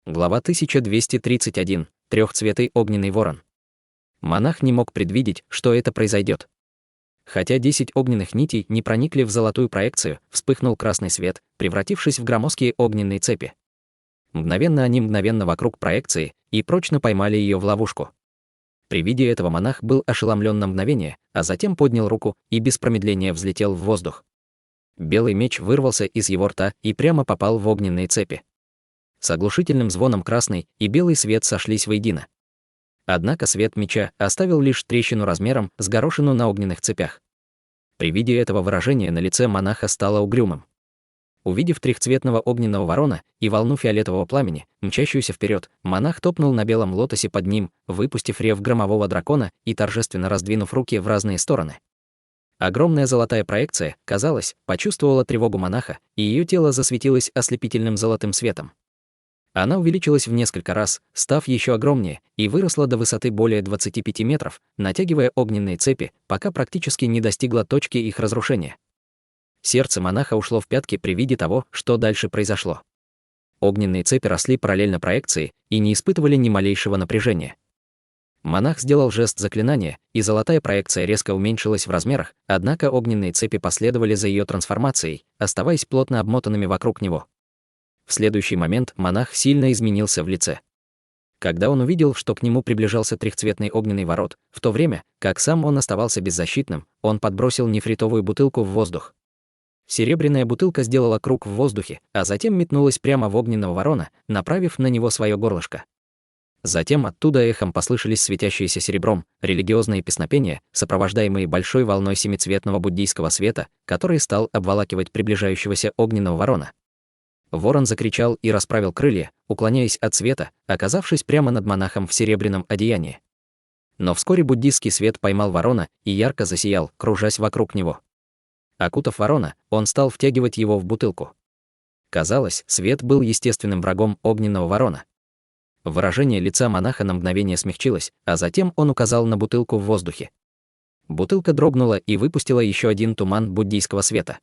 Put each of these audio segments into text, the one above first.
Глава 1231. Трехцветный огненный ворон. Монах не мог предвидеть, что это произойдет. Хотя 10 огненных нитей не проникли в золотую проекцию, вспыхнул красный свет, превратившись в громоздкие огненные цепи. Мгновенно вокруг проекции и прочно поймали ее в ловушку. При виде этого монах был ошеломлен на мгновение, а затем поднял руку и без промедления взлетел в воздух. Белый меч вырвался из его рта и прямо попал в огненные цепи. С оглушительным звоном красный и белый свет сошлись воедино. Однако свет меча оставил лишь трещину размером с горошину на огненных цепях. При виде этого выражение на лице монаха стало угрюмым. Увидев трехцветного огненного ворона и волну фиолетового пламени, мчащуюся вперед, монах топнул на белом лотосе под ним, выпустив рев громового дракона и торжественно раздвинув руки в разные стороны. Огромная золотая проекция, казалось, почувствовала тревогу монаха, и ее тело засветилось ослепительным золотым светом. Она увеличилась в несколько раз, став еще огромнее, и выросла до высоты более 25 метров, натягивая огненные цепи, пока практически не достигла точки их разрушения. Сердце монаха ушло в пятки при виде того, что дальше произошло. Огненные цепи росли параллельно проекции и не испытывали ни малейшего напряжения. Монах сделал жест заклинания, и золотая проекция резко уменьшилась в размерах, однако огненные цепи последовали за ее трансформацией, оставаясь плотно обмотанными вокруг него. В следующий момент монах сильно изменился в лице. Когда он увидел, что к нему приближался трехцветный огненный ворот, в то время, как сам он оставался беззащитным, он подбросил нефритовую бутылку в воздух. Серебряная бутылка сделала круг в воздухе, а затем метнулась прямо в огненного ворона, направив на него свое горлышко. Затем оттуда эхом послышались светящиеся серебром религиозные песнопения, сопровождаемые большой волной семицветного буддийского света, который стал обволакивать приближающегося огненного ворона. Ворон закричал и расправил крылья, уклоняясь от света, оказавшись прямо над монахом в серебряном одеянии. Но вскоре буддийский свет поймал ворона и ярко засиял, кружась вокруг него. Окутав ворона, он стал втягивать его в бутылку. Казалось, свет был естественным врагом огненного ворона. Выражение лица монаха на мгновение смягчилось, а затем он указал на бутылку в воздухе. Бутылка дрогнула и выпустила еще один туман буддийского света.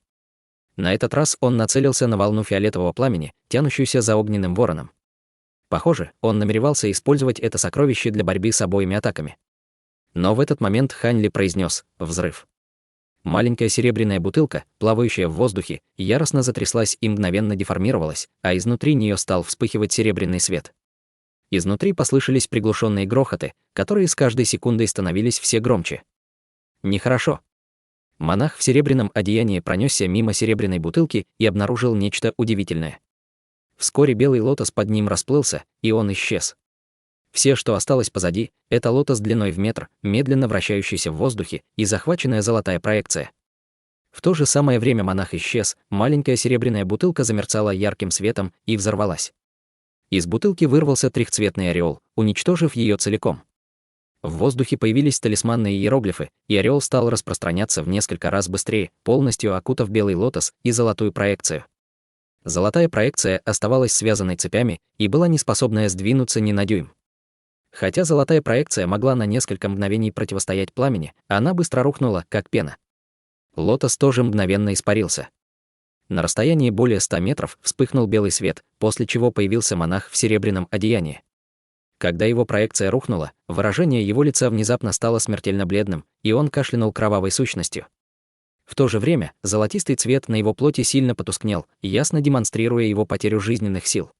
На этот раз он нацелился на волну фиолетового пламени, тянущуюся за огненным вороном. Похоже, он намеревался использовать это сокровище для борьбы с обоими атаками. Но в этот момент Хань Ли произнес «взрыв». Маленькая серебряная бутылка, плавающая в воздухе, яростно затряслась и мгновенно деформировалась, а изнутри нее стал вспыхивать серебряный свет. Изнутри послышались приглушенные грохоты, которые с каждой секундой становились все громче. Нехорошо. Монах в серебряном одеянии пронесся мимо серебряной бутылки и обнаружил нечто удивительное. Вскоре белый лотос под ним расплылся, и он исчез. Все, что осталось позади, это лотос длиной в метр, медленно вращающийся в воздухе, и захваченная золотая проекция. В то же самое время монах исчез, маленькая серебряная бутылка замерцала ярким светом и взорвалась. Из бутылки вырвался трехцветный ореол, уничтожив ее целиком. В воздухе появились талисманные иероглифы, и ореол стал распространяться в несколько раз быстрее, полностью окутав белый лотос и золотую проекцию. Золотая проекция оставалась связанной цепями и была неспособная сдвинуться ни на дюйм. Хотя золотая проекция могла на несколько мгновений противостоять пламени, она быстро рухнула, как пена. Лотос тоже мгновенно испарился. На расстоянии более 100 метров вспыхнул белый свет, после чего появился монах в серебряном одеянии. Когда его проекция рухнула, выражение его лица внезапно стало смертельно бледным, и он кашлянул кровавой сущностью. В то же время золотистый цвет на его плоти сильно потускнел, ясно демонстрируя его потерю жизненных сил.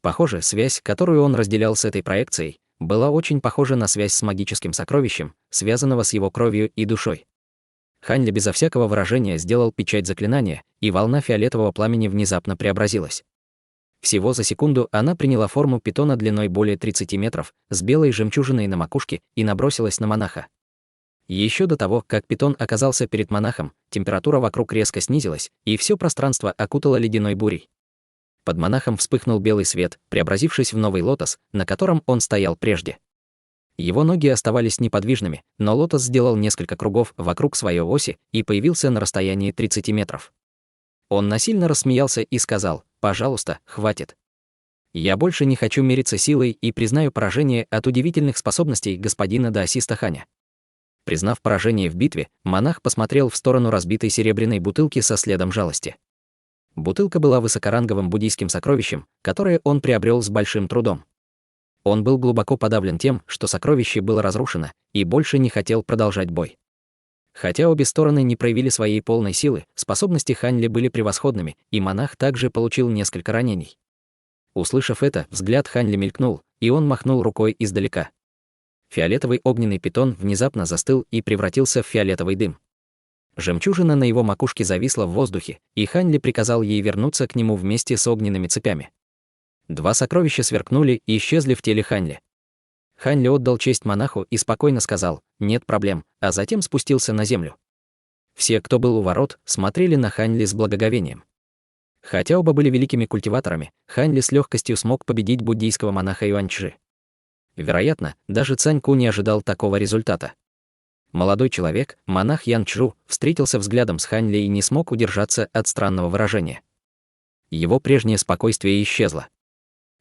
Похоже, связь, которую он разделял с этой проекцией, была очень похожа на связь с магическим сокровищем, связанного с его кровью и душой. Хань Ли безо всякого выражения сделал печать заклинания, и волна фиолетового пламени внезапно преобразилась. Всего за секунду она приняла форму питона длиной более 30 метров, с белой жемчужиной на макушке, и набросилась на монаха. Еще до того, как питон оказался перед монахом, температура вокруг резко снизилась, и все пространство окутало ледяной бурей. Под монахом вспыхнул белый свет, преобразившись в новый лотос, на котором он стоял прежде. Его ноги оставались неподвижными, но лотос сделал несколько кругов вокруг своей оси и появился на расстоянии 30 метров. Он насильно рассмеялся и сказал: «Пожалуйста, хватит. Я больше не хочу мириться силой и признаю поражение от удивительных способностей господина даосиста Ханя». Признав поражение в битве, монах посмотрел в сторону разбитой серебряной бутылки со следом жалости. Бутылка была высокоранговым буддийским сокровищем, которое он приобрел с большим трудом. Он был глубоко подавлен тем, что сокровище было разрушено, и больше не хотел продолжать бой. Хотя обе стороны не проявили своей полной силы, способности Хань Ли были превосходными, и монах также получил несколько ранений. Услышав это, взгляд Хань Ли мелькнул, и он махнул рукой издалека. Фиолетовый огненный питон внезапно застыл и превратился в фиолетовый дым. Жемчужина на его макушке зависла в воздухе, и Хань Ли приказал ей вернуться к нему вместе с огненными цепями. Два сокровища сверкнули и исчезли в теле Хань Ли. Хань Ли отдал честь монаху и спокойно сказал «нет проблем», а затем спустился на землю. Все, кто был у ворот, смотрели на Хань Ли с благоговением. Хотя оба были великими культиваторами, Хань Ли с легкостью смог победить буддийского монаха Юаньчжи. Вероятно, даже Цань Ку не ожидал такого результата. Молодой человек, монах Ян Чжу, встретился взглядом с Хань Ли и не смог удержаться от странного выражения. Его прежнее спокойствие исчезло.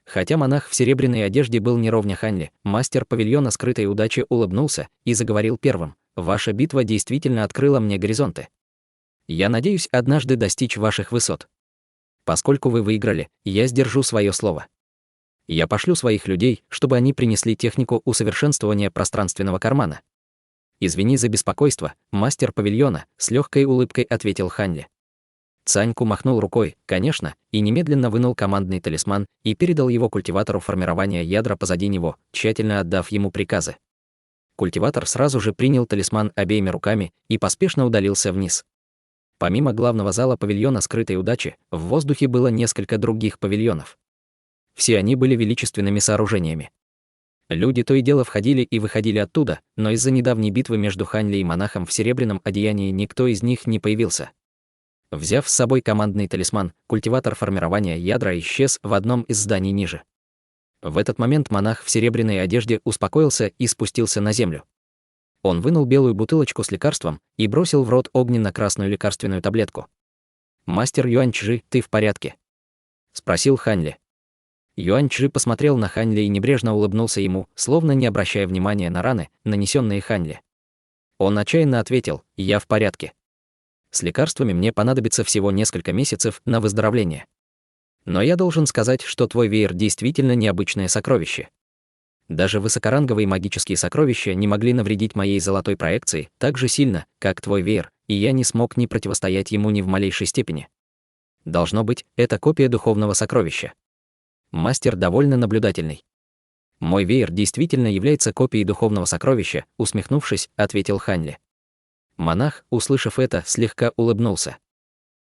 Хотя монах в серебряной одежде был не ровня Хань Ли, мастер павильона скрытой удачи улыбнулся и заговорил первым: «Ваша битва действительно открыла мне горизонты. Я надеюсь однажды достичь ваших высот. Поскольку вы выиграли, я сдержу свое слово. Я пошлю своих людей, чтобы они принесли технику усовершенствования пространственного кармана». «Извини за беспокойство, мастер павильона», — с легкой улыбкой ответил Хань Ли. Цань Ку махнул рукой, конечно, и немедленно вынул командный талисман и передал его культиватору формирования ядра позади него, тщательно отдав ему приказы. Культиватор сразу же принял талисман обеими руками и поспешно удалился вниз. Помимо главного зала павильона скрытой удачи, в воздухе было несколько других павильонов. Все они были величественными сооружениями. Люди то и дело входили и выходили оттуда, но из-за недавней битвы между Хань Ли и монахом в серебряном одеянии никто из них не появился. Взяв с собой командный талисман, культиватор формирования ядра исчез в одном из зданий ниже. В этот момент монах в серебряной одежде успокоился и спустился на землю. Он вынул белую бутылочку с лекарством и бросил в рот огненно-красную лекарственную таблетку. «Мастер Юаньчжи, ты в порядке?» — спросил Хань Ли. Юаньчжи посмотрел на Хань Ли и небрежно улыбнулся ему, словно не обращая внимания на раны, нанесенные Хань Ли. Он отчаянно ответил: «Я в порядке. С лекарствами мне понадобится всего несколько месяцев на выздоровление. Но я должен сказать, что твой веер действительно необычное сокровище. Даже высокоранговые магические сокровища не могли навредить моей золотой проекции так же сильно, как твой веер, и я не смог ни противостоять ему ни в малейшей степени. Должно быть, это копия духовного сокровища». Мастер довольно наблюдательный. «Мой веер действительно является копией духовного сокровища», — усмехнувшись, ответил Хань Ли. Монах, услышав это, слегка улыбнулся.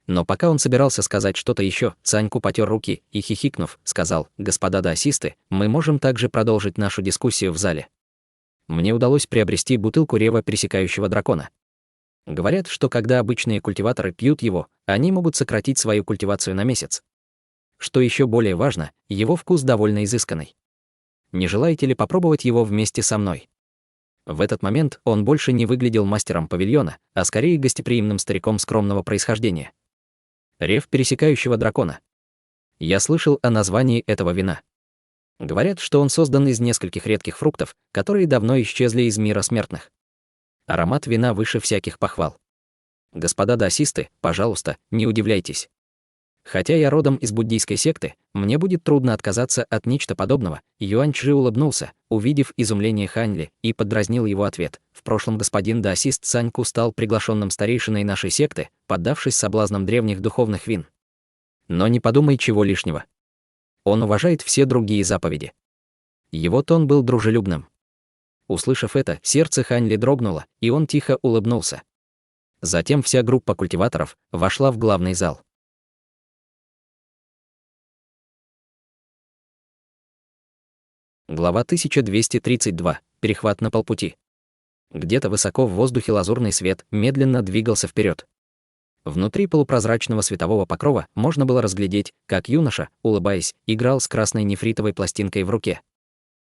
Но пока он собирался сказать что-то еще, Цань Ку потер руки и, хихикнув, сказал: «Господа даосисты, мы можем также продолжить нашу дискуссию в зале. Мне удалось приобрести бутылку рева пересекающего дракона. Говорят, что когда обычные культиваторы пьют его, они могут сократить свою культивацию на месяц. Что еще более важно, его вкус довольно изысканный. Не желаете ли попробовать его вместе со мной?» В этот момент он больше не выглядел мастером павильона, а скорее гостеприимным стариком скромного происхождения. Рев пересекающего дракона. Я слышал о названии этого вина. Говорят, что он создан из нескольких редких фруктов, которые давно исчезли из мира смертных. Аромат вина выше всяких похвал. Господа даосисты, пожалуйста, не удивляйтесь. Хотя я родом из буддийской секты, мне будет трудно отказаться от нечто подобного. Юаньчжи улыбнулся, увидев изумление Хань Ли, и подразнил его ответ. В прошлом господин даосист Цань Ку стал приглашенным старейшиной нашей секты, поддавшись соблазнам древних духовных вин. Но не подумай чего лишнего. Он уважает все другие заповеди. Его тон был дружелюбным. Услышав это, сердце Хань Ли дрогнуло, и он тихо улыбнулся. Затем вся группа культиваторов вошла в главный зал. Глава 1232. Перехват на полпути. Где-то высоко в воздухе лазурный свет медленно двигался вперед. Внутри полупрозрачного светового покрова можно было разглядеть, как юноша, улыбаясь, играл с красной нефритовой пластинкой в руке.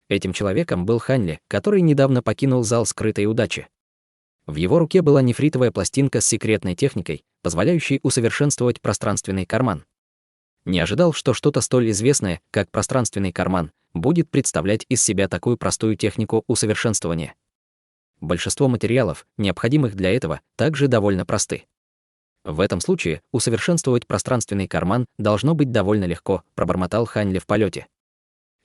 Этим человеком был Хань Ли, который недавно покинул зал скрытой удачи. В его руке была нефритовая пластинка с секретной техникой, позволяющей усовершенствовать пространственный карман. Не ожидал, что что-то столь известное, как пространственный карман, будет представлять из себя такую простую технику усовершенствования. Большинство материалов, необходимых для этого, также довольно просты. В этом случае усовершенствовать пространственный карман должно быть довольно легко, пробормотал Хань Ли в полете.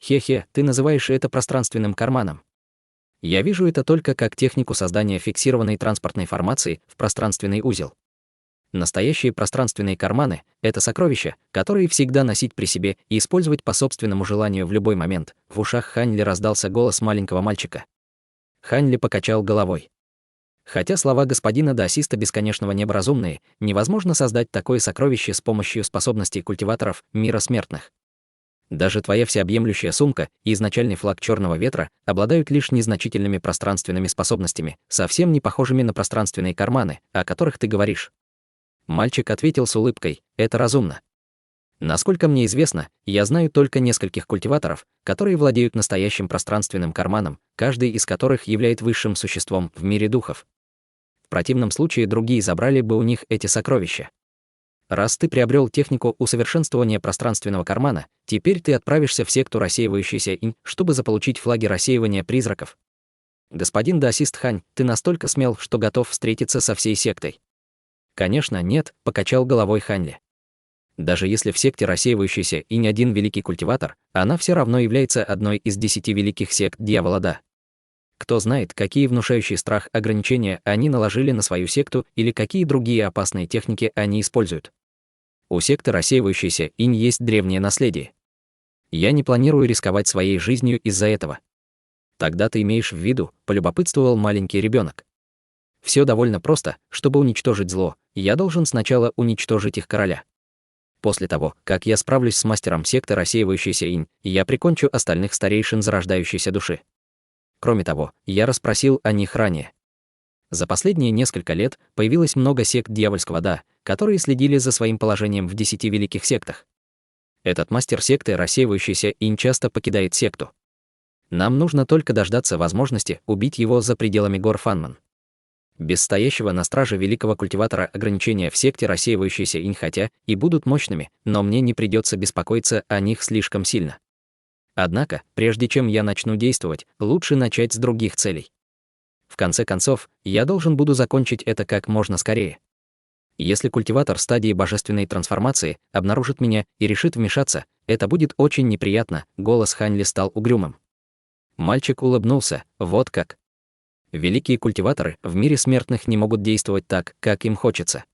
Хе-хе, ты называешь это пространственным карманом. Я вижу это только как технику создания фиксированной транспортной формации в пространственный узел. Настоящие пространственные карманы — это сокровища, которые всегда носить при себе и использовать по собственному желанию в любой момент. В ушах Хань Ли раздался голос маленького мальчика. Хань Ли покачал головой. Хотя слова господина даосиста бесконечного неба разумные, невозможно создать такое сокровище с помощью способностей культиваторов мира смертных. Даже твоя всеобъемлющая сумка и изначальный флаг Черного ветра обладают лишь незначительными пространственными способностями, совсем не похожими на пространственные карманы, о которых ты говоришь. Мальчик ответил с улыбкой: это разумно. Насколько мне известно, я знаю только нескольких культиваторов, которые владеют настоящим пространственным карманом, каждый из которых является высшим существом в мире духов. В противном случае другие забрали бы у них эти сокровища. Раз ты приобрел технику усовершенствования пространственного кармана, теперь ты отправишься в секту рассеивающийся инь, чтобы заполучить флаги рассеивания призраков. Господин даосист Хань, ты настолько смел, что готов встретиться со всей сектой? Конечно, нет, покачал головой Хань Ли. Даже если в секте рассеивающийся инь один великий культиватор, она все равно является одной из 10 великих сект дьявола Да. Кто знает, какие внушающие страх ограничения они наложили на свою секту или какие другие опасные техники они используют. У секты рассеивающейся инь есть древнее наследие. Я не планирую рисковать своей жизнью из-за этого. Тогда ты имеешь в виду, полюбопытствовал маленький ребенок. Все довольно просто. Чтобы уничтожить зло, я должен сначала уничтожить их короля. После того, как я справлюсь с мастером секты рассеивающейся инь, я прикончу остальных старейшин зарождающейся души. Кроме того, я расспросил о них ранее. За последние несколько лет появилось много сект дьявольского Да, которые следили за своим положением в 10 великих сектах. Этот мастер секты рассеивающийся инь часто покидает секту. Нам нужно только дождаться возможности убить его за пределами гор Фанман. Без стоящего на страже великого культиватора ограничения в секте рассеивающейся инь хотя и будут мощными, но мне не придется беспокоиться о них слишком сильно. Однако, прежде чем я начну действовать, лучше начать с других целей. В конце концов, я должен буду закончить это как можно скорее. Если культиватор стадии божественной трансформации обнаружит меня и решит вмешаться, это будет очень неприятно. Голос Хань Ли стал угрюмым. Мальчик улыбнулся. Вот как. Великие культиваторы в мире смертных не могут действовать так, как им хочется.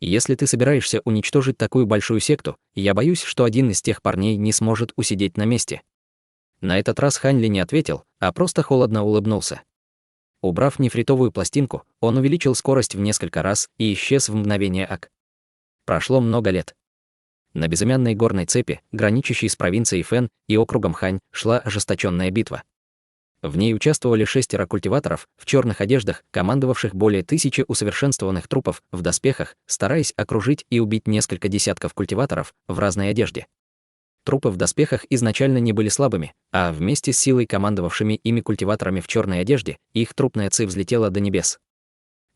Если ты собираешься уничтожить такую большую секту, я боюсь, что один из тех парней не сможет усидеть на месте. На этот раз Хань Ли не ответил, а просто холодно улыбнулся. Убрав нефритовую пластинку, он увеличил скорость в несколько раз и исчез в мгновение ока. Прошло много лет. На безымянной горной цепи, граничащей с провинцией Фэн и округом Хань, шла ожесточенная битва. В ней участвовали 6 культиваторов в черных одеждах, командовавших более 1000 усовершенствованных трупов в доспехах, стараясь окружить и убить несколько десятков культиваторов в разной одежде. Трупы в доспехах изначально не были слабыми, а вместе с силой командовавшими ими культиваторами в черной одежде, их трупная ци взлетела до небес.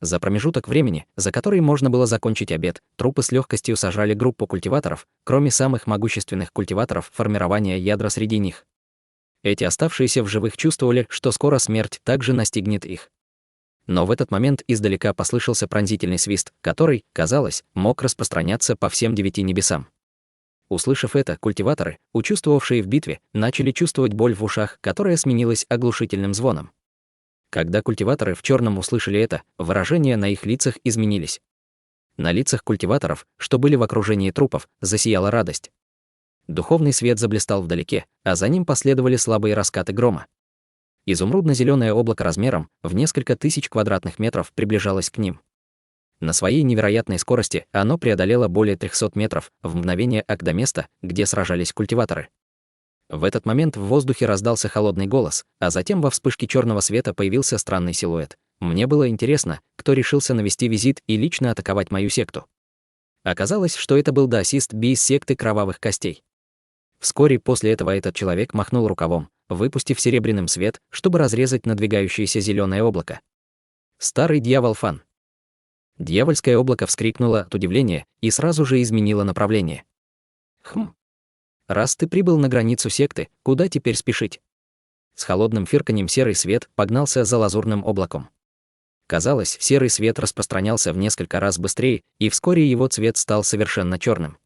За промежуток времени, за который можно было закончить обед, трупы с легкостью сожрали группу культиваторов, кроме самых могущественных культиваторов формирования ядра среди них. Эти оставшиеся в живых чувствовали, что скоро смерть также настигнет их. Но в этот момент издалека послышался пронзительный свист, который, казалось, мог распространяться по всем 9 небесам. Услышав это, культиваторы, участвовавшие в битве, начали чувствовать боль в ушах, которая сменилась оглушительным звоном. Когда культиваторы в черном услышали это, выражения на их лицах изменились. На лицах культиваторов, что были в окружении трупов, засияла радость. Духовный свет заблистал вдалеке, а за ним последовали слабые раскаты грома. Изумрудно-зеленое облако размером в несколько тысяч квадратных метров приближалось к ним. На своей невероятной скорости оно преодолело более 300 метров в мгновение ока до места, где сражались культиваторы. В этот момент в воздухе раздался холодный голос, а затем во вспышке черного света появился странный силуэт. Мне было интересно, кто решился навести визит и лично атаковать мою секту. Оказалось, что это был даосист Би из секты Кровавых Костей. Вскоре после этого этот человек махнул рукавом, выпустив серебряным свет, чтобы разрезать надвигающееся зеленое облако. Старый дьявол Фан. Дьявольское облако вскрикнуло от удивления и сразу же изменило направление. Раз ты прибыл на границу секты, куда теперь спешить? С холодным фырканьем серый свет погнался за лазурным облаком. Казалось, серый свет распространялся в несколько раз быстрее, и вскоре его цвет стал совершенно черным.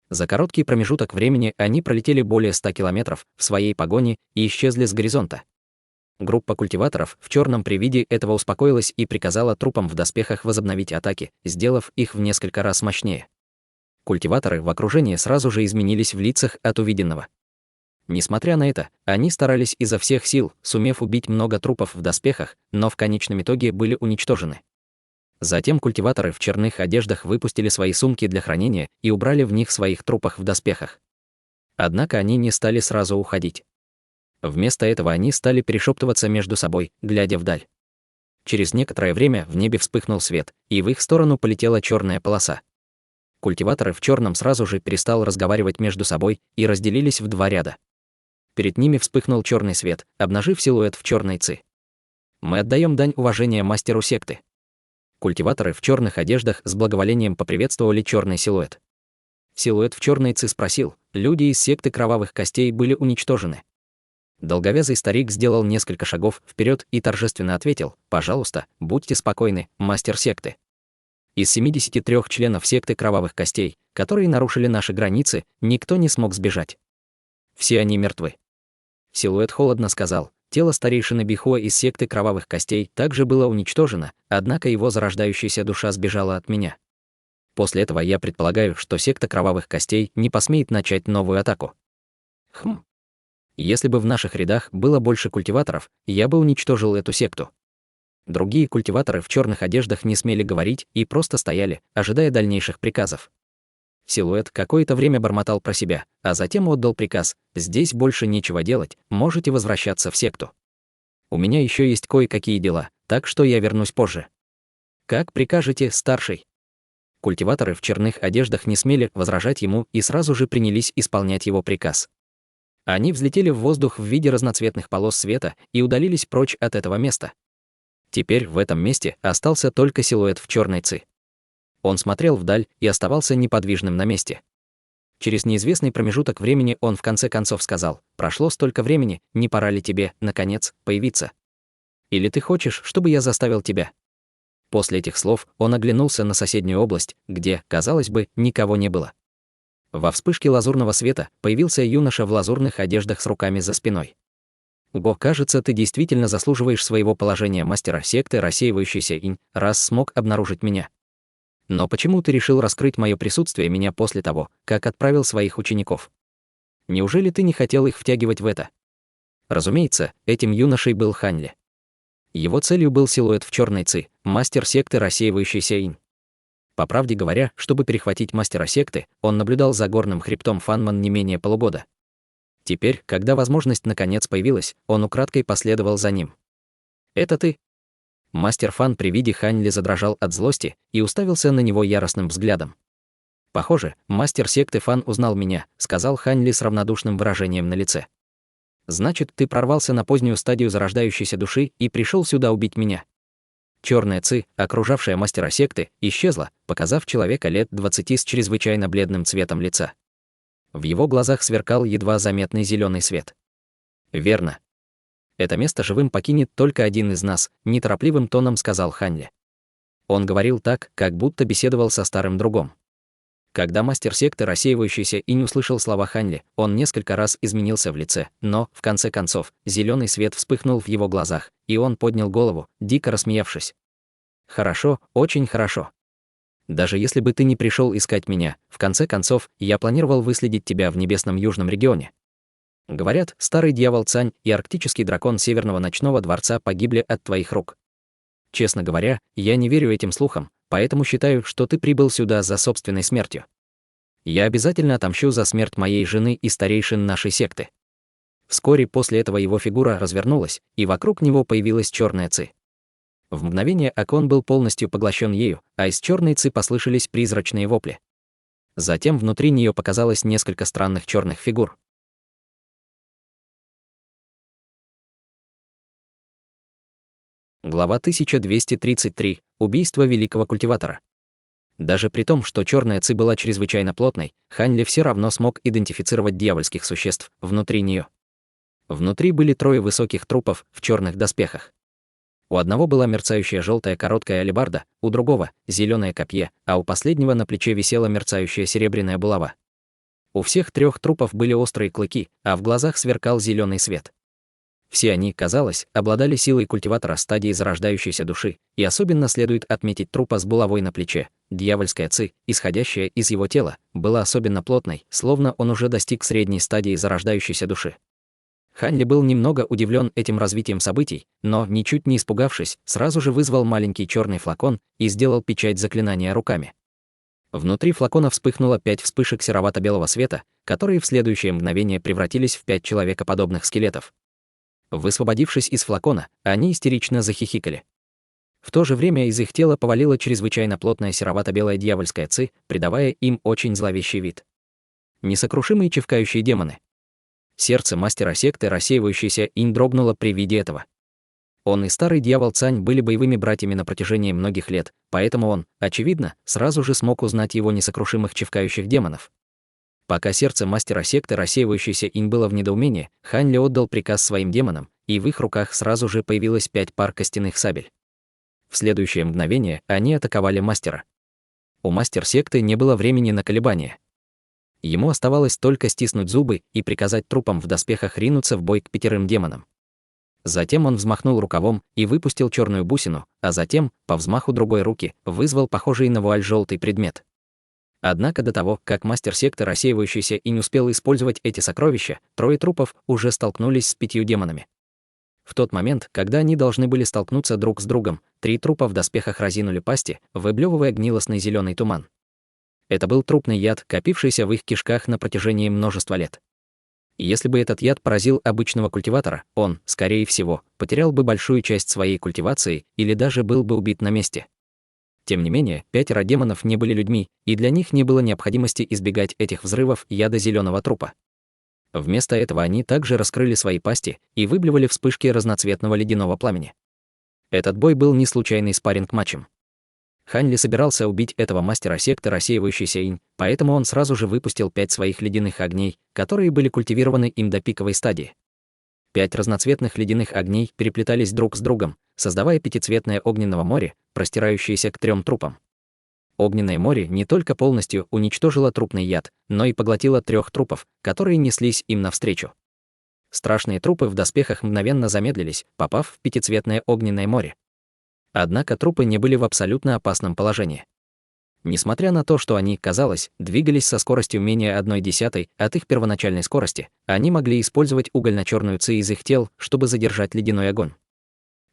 За короткий промежуток времени они пролетели более 100 километров в своей погоне и исчезли с горизонта. Группа культиваторов в черном при виде этого успокоилась и приказала трупам в доспехах возобновить атаки, сделав их в несколько раз мощнее. Культиваторы в окружении сразу же изменились в лицах от увиденного. Несмотря на это, они старались изо всех сил, сумев убить много трупов в доспехах, но в конечном итоге были уничтожены. Затем культиваторы в черных одеждах выпустили свои сумки для хранения и убрали в них своих трупов в доспехах. Однако они не стали сразу уходить. Вместо этого они стали перешептываться между собой, глядя вдаль. Через некоторое время в небе вспыхнул свет, и в их сторону полетела черная полоса. Культиваторы в черном сразу же перестали разговаривать между собой и разделились в два ряда. Перед ними вспыхнул черный свет, обнажив силуэт в черной ци. Мы отдаем дань уважения мастеру секты. Культиваторы в черных одеждах с благоволением поприветствовали черный силуэт. Силуэт в черной ци спросил: люди из секты кровавых костей были уничтожены? Долговязый старик сделал несколько шагов вперед и торжественно ответил: пожалуйста, будьте спокойны, мастер секты. Из 73 членов секты кровавых костей, которые нарушили наши границы, никто не смог сбежать. Все они мертвы. Силуэт холодно сказал: тело старейшины Бихуа из секты кровавых костей также было уничтожено, однако его зарождающаяся душа сбежала от меня. После этого я предполагаю, что секта кровавых костей не посмеет начать новую атаку. Если бы в наших рядах было больше культиваторов, я бы уничтожил эту секту. Другие культиваторы в черных одеждах не смели говорить и просто стояли, ожидая дальнейших приказов. Силуэт какое-то время бормотал про себя, а затем отдал приказ: здесь больше нечего делать, можете возвращаться в секту. У меня еще есть кое-какие дела, так что я вернусь позже. Как прикажете, старший? Культиваторы в черных одеждах не смели возражать ему и сразу же принялись исполнять его приказ. Они взлетели в воздух в виде разноцветных полос света и удалились прочь от этого места. Теперь в этом месте остался только силуэт в черной ци. Он смотрел вдаль и оставался неподвижным на месте. Через неизвестный промежуток времени он в конце концов сказал: прошло столько времени, не пора ли тебе, наконец, появиться? Или ты хочешь, чтобы я заставил тебя? После этих слов он оглянулся на соседнюю область, где, казалось бы, никого не было. Во вспышке лазурного света появился юноша в лазурных одеждах с руками за спиной. «Го, кажется, ты действительно заслуживаешь своего положения мастера секты рассеивающийся инь, раз смог обнаружить меня. Но почему ты решил раскрыть мое присутствие меня после того, как отправил своих учеников? Неужели ты не хотел их втягивать в это?» Разумеется, этим юношей был Ханьли. Его целью был силуэт в черной ци, мастер секты рассеивающийся инь. По правде говоря, чтобы перехватить мастера секты, он наблюдал за горным хребтом Фанман не менее полугода. Теперь, когда возможность наконец появилась, он украдкой последовал за ним. «Это ты?» Мастер Фан при виде Ханьли задрожал от злости и уставился на него яростным взглядом. «Похоже, мастер секты Фан узнал меня», — сказал Ханьли с равнодушным выражением на лице. «Значит, ты прорвался на позднюю стадию зарождающейся души и пришел сюда убить меня». Черная ци, окружавшая мастера секты, исчезла, показав человека лет 20 с чрезвычайно бледным цветом лица. В его глазах сверкал едва заметный зеленый свет. «Верно. Это место живым покинет только один из нас», — неторопливым тоном сказал Ханьли. Он говорил так, как будто беседовал со старым другом. Когда мастер секты рассеивающийся инь услышал слова Ханьли, он несколько раз изменился в лице, но, в конце концов, зеленый свет вспыхнул в его глазах, и он поднял голову, дико рассмеявшись. «Хорошо, очень хорошо. Даже если бы ты не пришел искать меня, в конце концов, я планировал выследить тебя в небесном южном регионе. Говорят, старый дьявол Цань и арктический дракон Северного ночного дворца погибли от твоих рук. Честно говоря, я не верю этим слухам, поэтому считаю, что ты прибыл сюда за собственной смертью. Я обязательно отомщу за смерть моей жены и старейшин нашей секты». Вскоре после этого его фигура развернулась, и вокруг него появилась черная ци. В мгновение ока он был полностью поглощен ею, а из черной ци послышались призрачные вопли. Затем внутри нее показалось несколько странных черных фигур. Глава 1233. Убийство великого культиватора. Даже при том, что черная ци была чрезвычайно плотной, Ханьли все равно смог идентифицировать дьявольских существ внутри нее. Внутри были 3 высоких трупов в черных доспехах. У одного была мерцающая желтая короткая алебарда, у другого — зеленое копье, а у последнего на плече висела мерцающая серебряная булава. У всех трех трупов были острые клыки, а в глазах сверкал зеленый свет. Все они, казалось, обладали силой культиватора стадии зарождающейся души, и особенно следует отметить трупа с булавой на плече. Дьявольская ци, исходящая из его тела, была особенно плотной, словно он уже достиг средней стадии зарождающейся души. Хань Ли был немного удивлен этим развитием событий, но, ничуть не испугавшись, сразу же вызвал маленький черный флакон и сделал печать заклинания руками. Внутри флакона вспыхнуло 5 вспышек серовато-белого света, которые в следующее мгновение превратились в 5 человекоподобных скелетов. Высвободившись из флакона, они истерично захихикали. В то же время из их тела повалила чрезвычайно плотная серовато-белая дьявольская ци, придавая им очень зловещий вид. Несокрушимые чевкающие демоны. Сердце мастера секты, рассеивающейся инь, дрогнуло при виде этого. Он и старый дьявол Цань были боевыми братьями на протяжении многих лет, поэтому он, очевидно, сразу же смог узнать его несокрушимых чевкающих демонов. Пока сердце мастера секты, рассеивающейся инь, было в недоумении, Хань Ли отдал приказ своим демонам, и в их руках сразу же появилось 5 пар костяных сабель. В следующее мгновение они атаковали мастера. У мастер секты не было времени на колебания. Ему оставалось только стиснуть зубы и приказать трупам в доспехах ринуться в бой к 5 демонам. Затем он взмахнул рукавом и выпустил черную бусину, а затем, по взмаху другой руки, вызвал похожий на вуаль желтый предмет. Однако до того, как мастер секты, рассеивающийся и не успел использовать эти сокровища, 3 трупов уже столкнулись с 5 демонами. В тот момент, когда они должны были столкнуться друг с другом, 3 трупа в доспехах разинули пасти, выблевывая гнилостный зеленый туман. Это был трупный яд, копившийся в их кишках на протяжении множества лет. Если бы этот яд поразил обычного культиватора, он, скорее всего, потерял бы большую часть своей культивации или даже был бы убит на месте. Тем не менее, 5 демонов не были людьми, и для них не было необходимости избегать этих взрывов яда зеленого трупа. Вместо этого они также раскрыли свои пасти и выблевали вспышки разноцветного ледяного пламени. Этот бой был не случайный спарринг-матчем. Хань Ли собирался убить этого мастера секты, рассеивающейся инь, поэтому он сразу же выпустил 5 своих ледяных огней, которые были культивированы им до пиковой стадии. 5 разноцветных ледяных огней переплетались друг с другом, создавая пятицветное огненное море, простирающееся к 3 трупам. Огненное море не только полностью уничтожило трупный яд, но и поглотило 3 трупов, которые неслись им навстречу. Страшные трупы в доспехах мгновенно замедлились, попав в пятицветное огненное море. Однако трупы не были в абсолютно опасном положении. Несмотря на то, что они, казалось, двигались со скоростью менее 1/10 от их первоначальной скорости, они могли использовать угольно-черную ци из их тел, чтобы задержать ледяной огонь.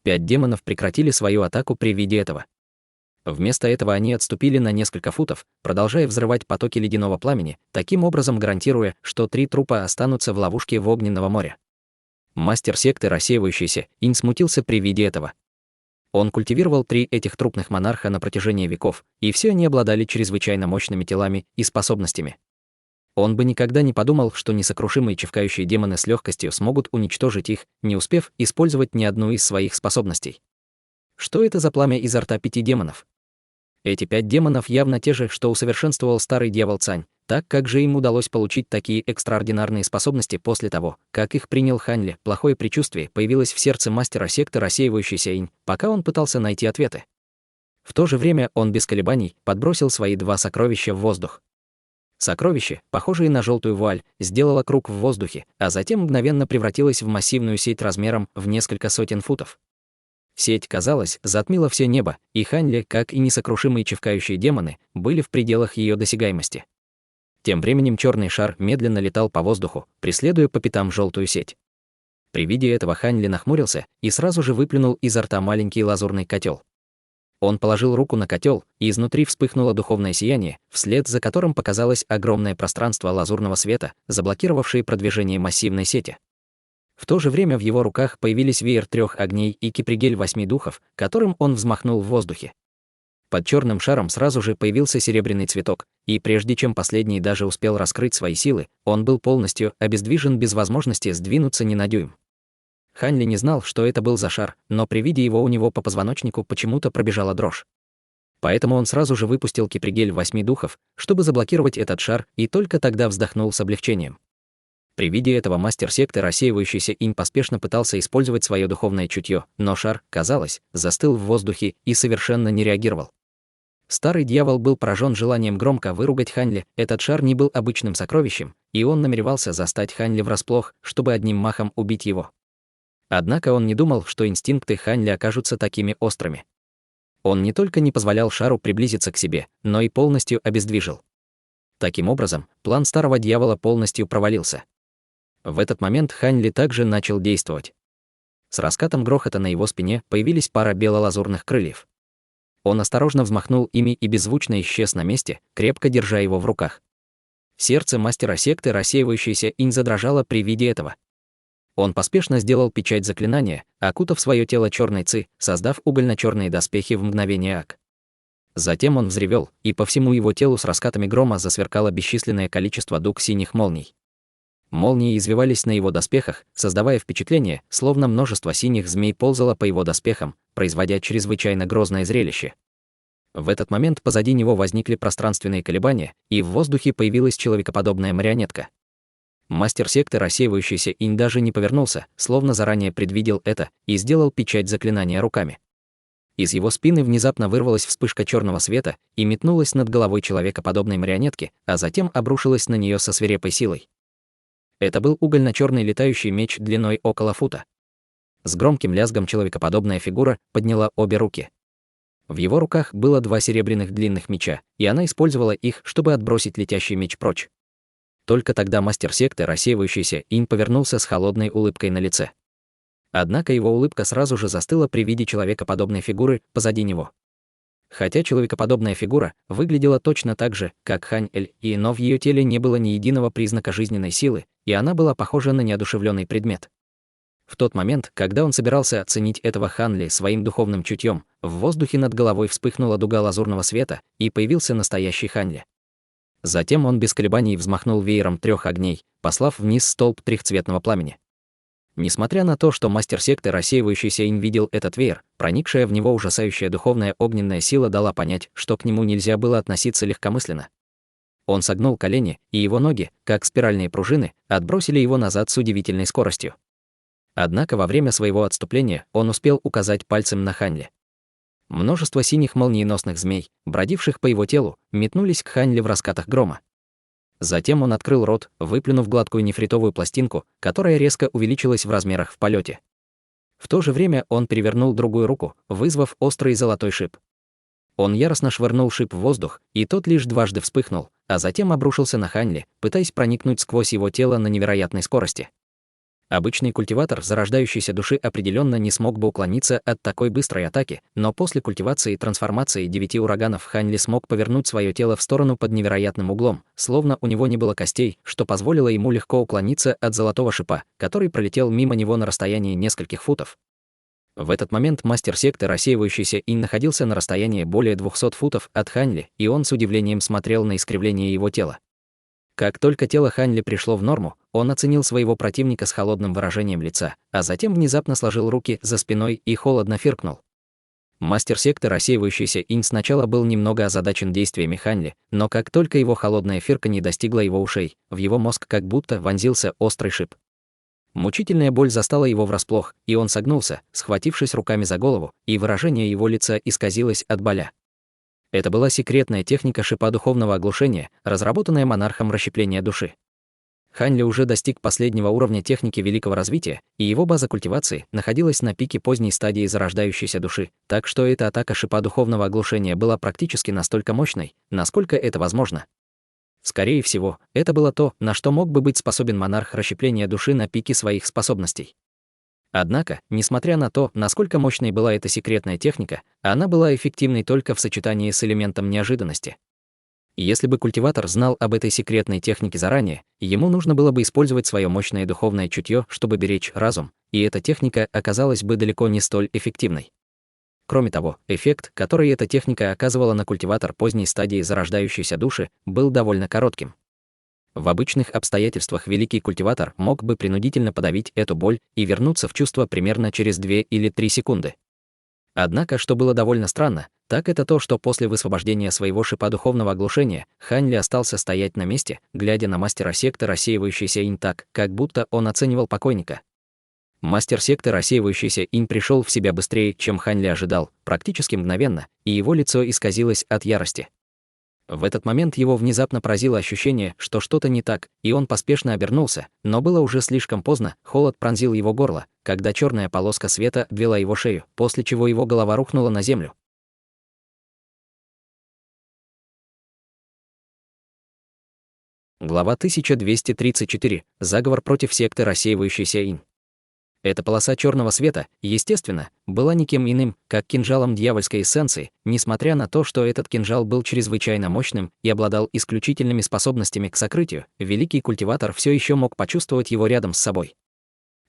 5 демонов прекратили свою атаку при виде этого. Вместо этого они отступили на несколько футов, продолжая взрывать потоки ледяного пламени, таким образом гарантируя, что 3 трупа останутся в ловушке в огненного моря. Мастер секты, рассеивающийся, инь, смутился при виде этого. Он культивировал 3 этих трупных монарха на протяжении веков, и все они обладали чрезвычайно мощными телами и способностями. Он бы никогда не подумал, что несокрушимые чевкающие демоны с легкостью смогут уничтожить их, не успев использовать ни одну из своих способностей. Что это за пламя изо рта 5 демонов? Эти 5 демонов явно те же, что усовершенствовал старый дьявол Цань, так как же им удалось получить такие экстраординарные способности после того, как их принял Хань Ли. Плохое предчувствие появилось в сердце мастера секты, рассеивающейся инь, пока он пытался найти ответы. В то же время он без колебаний подбросил свои 2 сокровища в воздух. Сокровище, похожее на желтую вуаль, сделало круг в воздухе, а затем мгновенно превратилось в массивную сеть размером в несколько сотен футов. Сеть, казалось, затмила все небо, и Хань Ли, как и несокрушимые чевкающие демоны, были в пределах ее досягаемости. Тем временем черный шар медленно летал по воздуху, преследуя по пятам желтую сеть. При виде этого Хань Ли нахмурился и сразу же выплюнул изо рта маленький лазурный котел. Он положил руку на котел, и изнутри вспыхнуло духовное сияние, вслед за которым показалось огромное пространство лазурного света, заблокировавшее продвижение массивной сети. В то же время в его руках появились веер 3 огней и кипригель 8 духов, которым он взмахнул в воздухе. Под черным шаром сразу же появился серебряный цветок, и прежде чем последний даже успел раскрыть свои силы, он был полностью обездвижен без возможности сдвинуться ни на дюйм. Хань Ли не знал, что это был за шар, но при виде его у него по позвоночнику почему-то пробежала дрожь. Поэтому он сразу же выпустил кипригель 8 духов, чтобы заблокировать этот шар, и только тогда вздохнул с облегчением. При виде этого мастер секты, рассеивающийся инь, поспешно пытался использовать свое духовное чутье, но шар, казалось, застыл в воздухе и совершенно не реагировал. Старый дьявол был поражен желанием громко выругать Ханьли. Этот шар не был обычным сокровищем, и он намеревался застать Ханьли врасплох, чтобы одним махом убить его. Однако он не думал, что инстинкты Ханьли окажутся такими острыми. Он не только не позволял шару приблизиться к себе, но и полностью обездвижил. Таким образом, план старого дьявола полностью провалился. В этот момент Ханьли также начал действовать. С раскатом грохота на его спине появились пара бело-лазурных крыльев. Он осторожно взмахнул ими и беззвучно исчез на месте, крепко держа его в руках. Сердце мастера секты, рассеивающейся инь, задрожало при виде этого. Он поспешно сделал печать заклинания, окутав свое тело черной ци, создав угольно-черные доспехи в мгновение ока. Затем он взревел, и по всему его телу с раскатами грома засверкало бесчисленное количество дуг синих молний. Молнии извивались на его доспехах, создавая впечатление, словно множество синих змей ползало по его доспехам, производя чрезвычайно грозное зрелище. В этот момент позади него возникли пространственные колебания, и в воздухе появилась человекоподобная марионетка. Мастер секты, рассеивающийся инь, даже не повернулся, словно заранее предвидел это, и сделал печать заклинания руками. Из его спины внезапно вырвалась вспышка черного света и метнулась над головой человекоподобной марионетки, а затем обрушилась на нее со свирепой силой. Это был угольно-черный летающий меч длиной около фута. С громким лязгом человекоподобная фигура подняла обе руки. В его руках было 2 серебряных длинных меча, и она использовала их, чтобы отбросить летящий меч прочь. Только тогда мастер секты, рассеивающийся инь, повернулся с холодной улыбкой на лице. Однако его улыбка сразу же застыла при виде человекоподобной фигуры позади него. Хотя человекоподобная фигура выглядела точно так же, как Хань-эль, но в ее теле не было ни единого признака жизненной силы, и она была похожа на неодушевленный предмет. В тот момент, когда он собирался оценить этого Ханли своим духовным чутьем, в воздухе над головой вспыхнула дуга лазурного света, и появился настоящий Ханли. Затем он без колебаний взмахнул веером 3 огней, послав вниз столб трехцветного пламени. Несмотря на то, что мастер секты, рассеивающийся инь, видел этот веер, проникшая в него ужасающая духовная огненная сила дала понять, что к нему нельзя было относиться легкомысленно. Он согнул колени, и его ноги, как спиральные пружины, отбросили его назад с удивительной скоростью. Однако во время своего отступления он успел указать пальцем на Ханли. Множество синих молниеносных змей, бродивших по его телу, метнулись к Ханли в раскатах грома. Затем он открыл рот, выплюнув гладкую нефритовую пластинку, которая резко увеличилась в размерах в полете. В то же время он перевернул другую руку, вызвав острый золотой шип. Он яростно швырнул шип в воздух, и тот лишь дважды вспыхнул, а затем обрушился на Ханли, пытаясь проникнуть сквозь его тело на невероятной скорости. Обычный культиватор зарождающейся души определенно не смог бы уклониться от такой быстрой атаки, но после культивации и трансформации 9 ураганов Ханли смог повернуть свое тело в сторону под невероятным углом, словно у него не было костей, что позволило ему легко уклониться от золотого шипа, который пролетел мимо него на расстоянии нескольких футов. В этот момент мастер секты, рассеивающийся инь, находился на расстоянии более 200 футов от Ханли, и он с удивлением смотрел на искривление его тела. Как только тело Ханли пришло в норму, он оценил своего противника с холодным выражением лица, а затем внезапно сложил руки за спиной и холодно фыркнул. Мастер секты, рассеивающийся инь, сначала был немного озадачен действиями Ханли, но как только его холодное фырканье достигло его ушей, в его мозг как будто вонзился острый шип. Мучительная боль застала его врасплох, и он согнулся, схватившись руками за голову, и выражение его лица исказилось от боли. Это была секретная техника шипа духовного оглушения, разработанная монархом расщепления души. Ханли уже достиг последнего уровня техники великого развития, и его база культивации находилась на пике поздней стадии зарождающейся души, так что эта атака шипа духовного оглушения была практически настолько мощной, насколько это возможно. Скорее всего, это было то, на что мог бы быть способен монарх расщепления души на пике своих способностей. Однако, несмотря на то, насколько мощной была эта секретная техника, она была эффективной только в сочетании с элементом неожиданности. Если бы культиватор знал об этой секретной технике заранее, ему нужно было бы использовать свое мощное духовное чутье, чтобы беречь разум, и эта техника оказалась бы далеко не столь эффективной. Кроме того, эффект, который эта техника оказывала на культиватор поздней стадии зарождающейся души, был довольно коротким. В обычных обстоятельствах великий культиватор мог бы принудительно подавить эту боль и вернуться в чувство примерно через 2 или 3 секунды. Однако, что было довольно странно, так это то, что после высвобождения своего шипа духовного оглушения Хань Ли остался стоять на месте, глядя на мастера секты рассеивающийся инь так, как будто он оценивал покойника. Мастер секты рассеивающийся инь пришел в себя быстрее, чем Хань Ли ожидал, практически мгновенно, и его лицо исказилось от ярости. В этот момент его внезапно поразило ощущение, что что-то не так, и он поспешно обернулся, но было уже слишком поздно, холод пронзил его горло, когда черная полоска света обвела его шею, после чего его голова рухнула на землю. Глава 1234. Заговор против секты рассеивающийся инь. Эта полоса черного света, естественно, была никем иным, как кинжалом дьявольской эссенции, несмотря на то, что этот кинжал был чрезвычайно мощным и обладал исключительными способностями к сокрытию, великий культиватор все еще мог почувствовать его рядом с собой.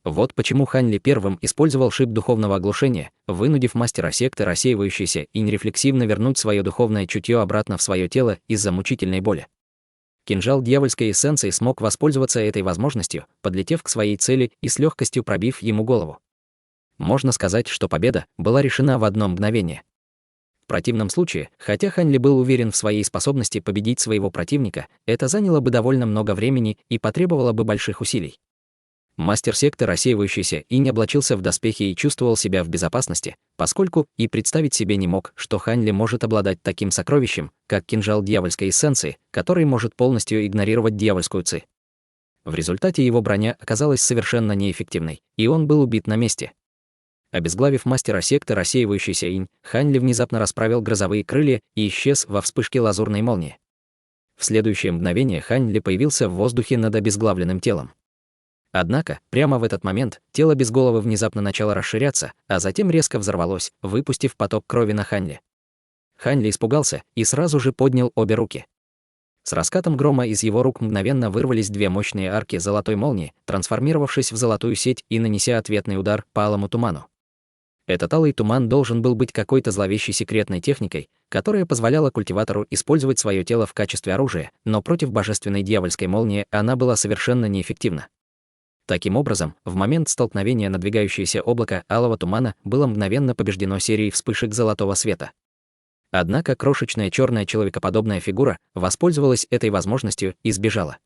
Вот почему Хань Ли первым использовал шип духовного оглушения, вынудив мастера секты рассеивающийся инь рефлексивно вернуть свое духовное чутье обратно в свое тело из-за мучительной боли. Кинжал дьявольской эссенции смог воспользоваться этой возможностью, подлетев к своей цели и с легкостью пробив ему голову. Можно сказать, что победа была решена в одно мгновение. В противном случае, хотя Хань Ли был уверен в своей способности победить своего противника, это заняло бы довольно много времени и потребовало бы больших усилий. Мастер секты рассеивающийся инь облачился в доспехи и чувствовал себя в безопасности, поскольку и представить себе не мог, что Хань Ли может обладать таким сокровищем, как кинжал дьявольской эссенции, который может полностью игнорировать дьявольскую ци. В результате его броня оказалась совершенно неэффективной, и он был убит на месте. Обезглавив мастера секты рассеивающийся инь, Хань Ли внезапно расправил грозовые крылья и исчез во вспышке лазурной молнии. В следующее мгновение Хань Ли появился в воздухе над обезглавленным телом. Однако, прямо в этот момент, тело без головы внезапно начало расширяться, а затем резко взорвалось, выпустив поток крови на Хань Ли. Хань Ли испугался и сразу же поднял обе руки. С раскатом грома из его рук мгновенно вырвались две мощные арки золотой молнии, трансформировавшись в золотую сеть и нанеся ответный удар по алому туману. Этот алый туман должен был быть какой-то зловещей секретной техникой, которая позволяла культиватору использовать свое тело в качестве оружия, но против божественной дьявольской молнии она была совершенно неэффективна. Таким образом, в момент столкновения надвигающееся облако алого тумана было мгновенно побеждено серией вспышек золотого света. Однако крошечная черная человекоподобная фигура воспользовалась этой возможностью и сбежала.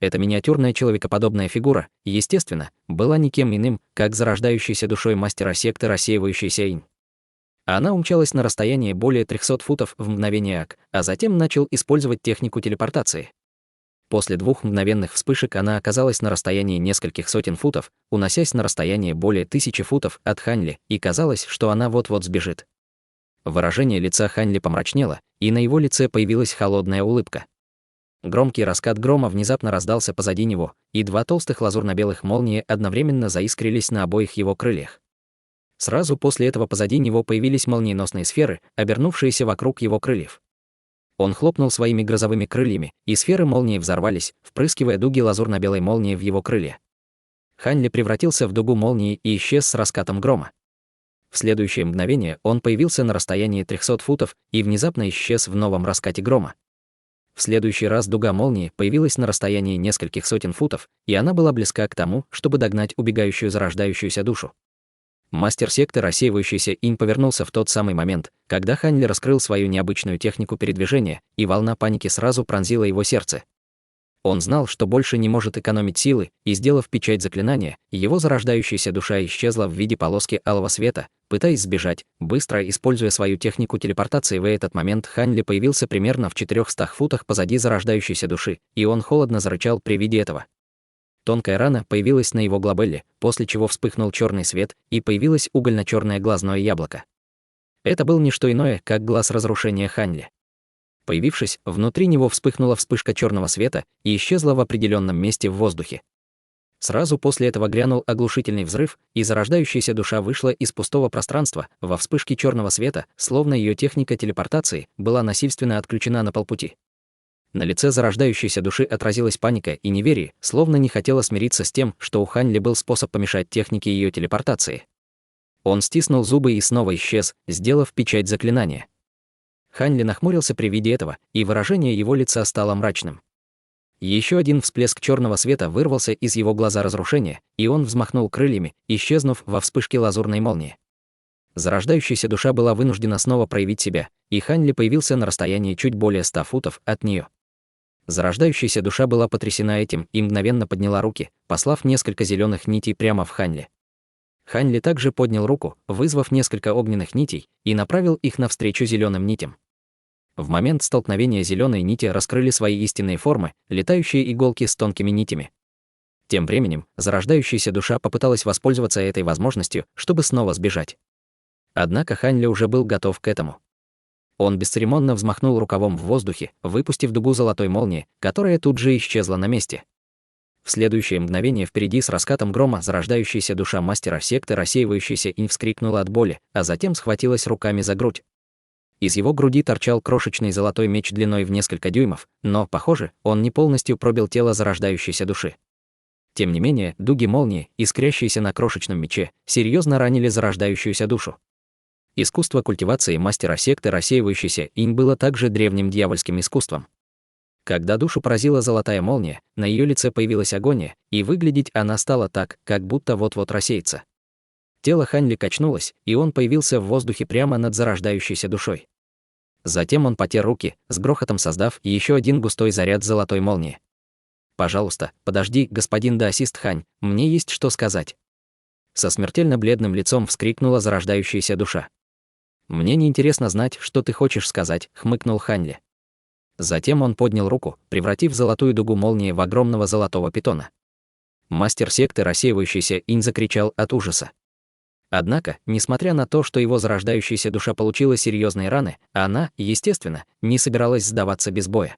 Эта миниатюрная человекоподобная фигура, естественно, была никем иным, как зарождающейся душой мастера секты рассеивающийся инь. Она умчалась на расстояние более 300 футов в мгновение ак, а затем начал использовать технику телепортации. После 2 мгновенных вспышек она оказалась на расстоянии нескольких сотен футов, уносясь на расстояние более 1000 футов от Хань Ли, и казалось, что она вот-вот сбежит. Выражение лица Хань Ли помрачнело, и на его лице появилась холодная улыбка. Громкий раскат грома внезапно раздался позади него, и 2 толстых лазурно-белых молнии одновременно заискрились на обоих его крыльях. Сразу после этого позади него появились молниеносные сферы, обернувшиеся вокруг его крыльев. Он хлопнул своими грозовыми крыльями, и сферы молнии взорвались, впрыскивая дуги лазурно-белой молнии в его крылья. Хань Ли превратился в дугу молнии и исчез с раскатом грома. В следующее мгновение он появился на расстоянии 300 футов и внезапно исчез в новом раскате грома. В следующий раз дуга молнии появилась на расстоянии нескольких сотен футов, и она была близка к тому, чтобы догнать убегающую зарождающуюся душу. Мастер секты рассеивающийся инь повернулся в тот самый момент, когда Хань Ли раскрыл свою необычную технику передвижения, и волна паники сразу пронзила его сердце. Он знал, что больше не может экономить силы, и, сделав печать заклинания, его зарождающаяся душа исчезла в виде полоски алого света, пытаясь сбежать, быстро используя свою технику телепортации. В этот момент Хань Ли появился примерно в 400 футах позади зарождающейся души, и он холодно зарычал при виде этого. Тонкая рана появилась на его глобелле, после чего вспыхнул черный свет, и появилось угольно-черное глазное яблоко. Это был не что иное, как глаз разрушения Хань Ли. Появившись, внутри него вспыхнула вспышка черного света и исчезла в определенном месте в воздухе. Сразу после этого грянул оглушительный взрыв, и зарождающаяся душа вышла из пустого пространства во вспышке черного света, словно ее техника телепортации была насильственно отключена на полпути. На лице зарождающейся души отразилась паника и неверие, словно не хотела смириться с тем, что у Хань Ли был способ помешать технике ее телепортации. Он стиснул зубы и снова исчез, сделав печать заклинания. Хань Ли нахмурился при виде этого, и выражение его лица стало мрачным. Еще один всплеск черного света вырвался из его глаза разрушения, и он взмахнул крыльями, исчезнув во вспышке лазурной молнии. Зарождающаяся душа была вынуждена снова проявить себя, и Хань Ли появился на расстоянии чуть более 100 футов от нее. Зарождающаяся душа была потрясена этим и мгновенно подняла руки, послав несколько зеленых нитей прямо в Хань Ли. Хань Ли также поднял руку, вызвав несколько огненных нитей, и направил их навстречу зеленым нитям. В момент столкновения зеленые нити раскрыли свои истинные формы, летающие иголки с тонкими нитями. Тем временем, зарождающаяся душа попыталась воспользоваться этой возможностью, чтобы снова сбежать. Однако Хань Ли уже был готов к этому. Он бесцеремонно взмахнул рукавом в воздухе, выпустив дугу золотой молнии, которая тут же исчезла на месте. В следующее мгновение впереди с раскатом грома зарождающаяся душа мастера секты, рассеивающаяся, и вскрикнула от боли, а затем схватилась руками за грудь. Из его груди торчал крошечный золотой меч длиной в несколько дюймов, но, похоже, он не полностью пробил тело зарождающейся души. Тем не менее, дуги молнии, искрящиеся на крошечном мече, серьезно ранили зарождающуюся душу. Искусство культивации мастера секты, рассеивающейся, им было также древним дьявольским искусством. Когда душу поразила золотая молния, на ее лице появилась агония, и выглядеть она стала так, как будто вот-вот рассеется. Тело Хань Ли качнулось, и он появился в воздухе прямо над зарождающейся душой. Затем он потер руки, с грохотом создав еще один густой заряд золотой молнии. «Пожалуйста, подожди, господин Даосист Хань, мне есть что сказать». Со смертельно бледным лицом вскрикнула зарождающаяся душа. «Мне неинтересно знать, что ты хочешь сказать», — хмыкнул Хань Ли. Затем он поднял руку, превратив золотую дугу молнии в огромного золотого питона. Мастер секты, рассеивающийся, инь закричал от ужаса. Однако, несмотря на то, что его зарождающаяся душа получила серьезные раны, она, естественно, не собиралась сдаваться без боя.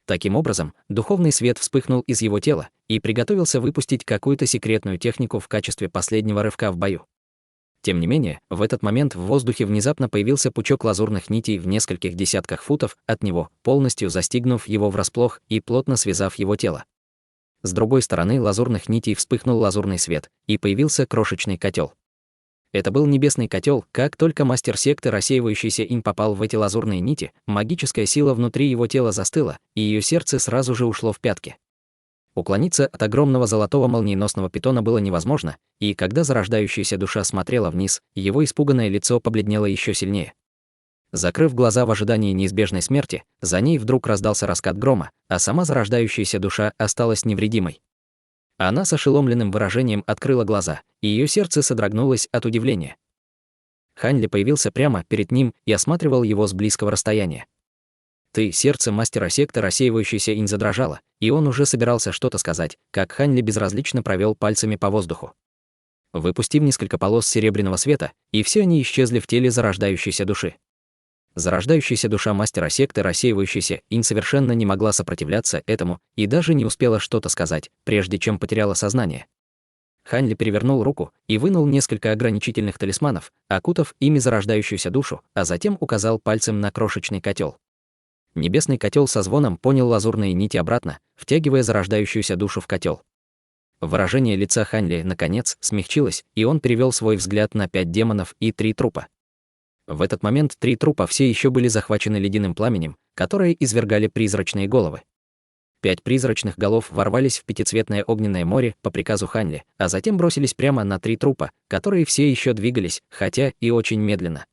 Таким образом, духовный свет вспыхнул из его тела и приготовился выпустить какую-то секретную технику в качестве последнего рывка в бою. Тем не менее, в этот момент в воздухе внезапно появился пучок лазурных нитей в нескольких десятках футов от него, полностью застигнув его врасплох и плотно связав его тело. С другой стороны лазурных нитей вспыхнул лазурный свет, и появился крошечный котел. Это был небесный котел. Как только мастер секты, рассеивающийся, им попал в эти лазурные нити, магическая сила внутри его тела застыла, и ее сердце сразу же ушло в пятки. Уклониться от огромного золотого молниеносного питона было невозможно, и когда зарождающаяся душа смотрела вниз, его испуганное лицо побледнело еще сильнее. Закрыв глаза в ожидании неизбежной смерти, за ней вдруг раздался раскат грома, а сама зарождающаяся душа осталась невредимой. Она с ошеломленным выражением открыла глаза, и ее сердце содрогнулось от удивления. Хань Ли появился прямо перед ним и осматривал его с близкого расстояния. Сердце мастера секты, рассеивающейся, инь задрожало, и он уже собирался что-то сказать, как Хань Ли безразлично провел пальцами по воздуху, выпустив несколько полос серебряного света, и все они исчезли в теле зарождающейся души. Зарождающаяся душа мастера секты, рассеивающейся, инь совершенно не могла сопротивляться этому и даже не успела что-то сказать, прежде чем потеряла сознание. Хань Ли перевернул руку и вынул несколько ограничительных талисманов, окутав ими зарождающуюся душу, а затем указал пальцем на крошечный котел. Небесный котел со звоном понял лазурные нити обратно, втягивая зарождающуюся душу в котел. Выражение лица Хань Ли, наконец, смягчилось, и он перевел свой взгляд на 5 демонов и 3 трупа. В этот момент 3 трупа все еще были захвачены ледяным пламенем, которое извергали призрачные головы. 5 призрачных голов ворвались в пятицветное огненное море по приказу Хань Ли, а затем бросились прямо на 3 трупа, которые все еще двигались, хотя и очень медленно.